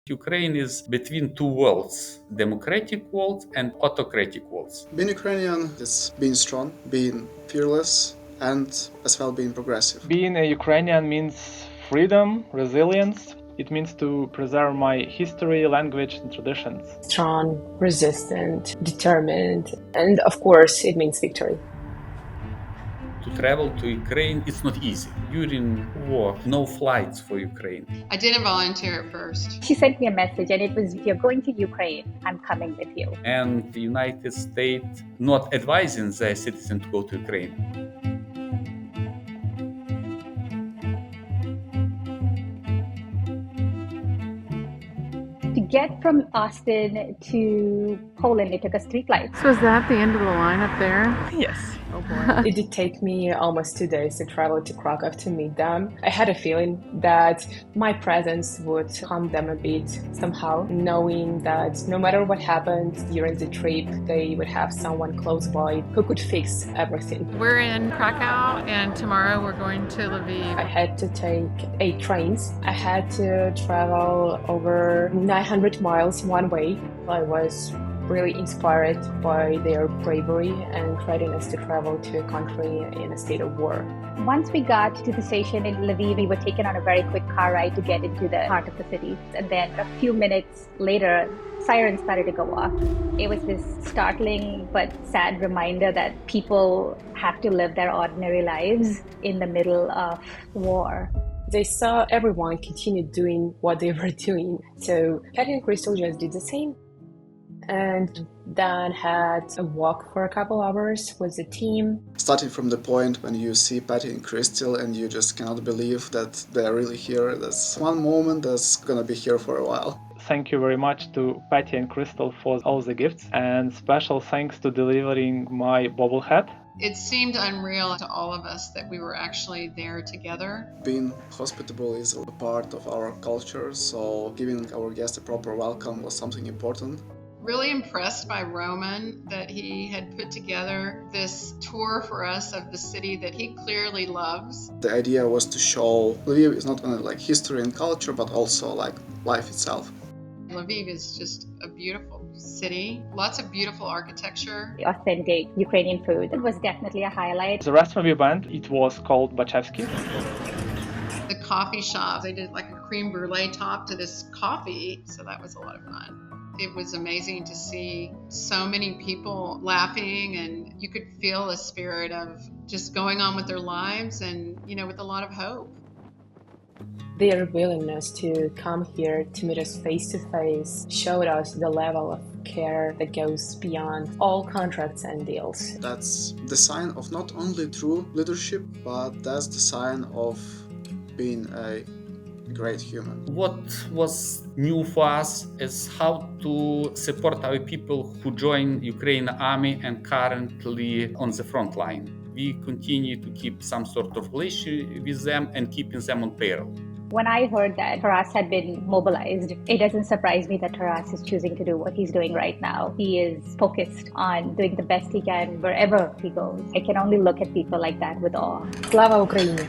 Ukraine is between two worlds, democratic world and autocratic worlds. Being Ukrainian is being strong, being fearless, and as well being progressive. Being a Ukrainian means freedom, resilience. It means to preserve my history, language, and traditions. Strong, resistant, determined, and of course, it means victory. To travel to Ukraine, it's not easy. During war, no flights for Ukraine. I didn't volunteer at first. She sent me a message and it was, "You're going to Ukraine, I'm coming with you." And the United States not advising their citizens to go to Ukraine. To get from Austin to Poland, it took us 3 flights. So is that the end of the line up there? Yes. Oh boy. It did take me almost 2 days to travel to Krakow to meet them. I had a feeling that my presence would calm them a bit somehow, knowing that no matter what happened during the trip, they would have someone close by who could fix everything. We're in Krakow and tomorrow we're going to Lviv. I had to take 8 trains. I had to travel over 900 miles one way. I was really inspired by their bravery and readiness to travel to a country in a state of war. Once we got to the station in Lviv, we were taken on a very quick car ride to get into the heart of the city. And then a few minutes later, sirens started to go off. It was this startling but sad reminder that people have to live their ordinary lives in the middle of war. They saw everyone continue doing what they were doing. So Patti and Crystal just did the same. And then had a walk for a couple hours with the team. Starting from the point when you see Patti and Crystal and you just cannot believe that they're really here. That's one moment that's gonna be here for a while. Thank you very much to Patti and Crystal for all the gifts, and special thanks to delivering my bobblehead. It seemed unreal to all of us that we were actually there together. Being hospitable is a part of our culture, so giving our guests a proper welcome was something important. Really impressed by Roman that he had put together this tour for us of the city that he clearly loves. The idea was to show Lviv is not only like history and culture, but also like life itself. Lviv is just a beautiful city, lots of beautiful architecture. Authentic Ukrainian food. It was definitely a highlight. The rest of the event, it was called Bachevsky. The coffee shop, they did like a creme brulee top to this coffee, so that was a lot of fun. It was amazing to see so many people laughing, and you could feel the spirit of just going on with their lives and, with a lot of hope. Their willingness to come here to meet us face to face showed us the level of care that goes beyond all contracts and deals. That's the sign of not only true leadership, but that's the sign of being a great human. What was new for us is how to support our people who join Ukraine army and currently on the front line. We continue to keep some sort of relationship with them and keeping them on payroll. When I heard that Taras had been mobilized, it doesn't surprise me that Taras is choosing to do what he's doing right now. He is focused on doing the best he can wherever he goes. I can only look at people like that with awe. Slava Ukraini!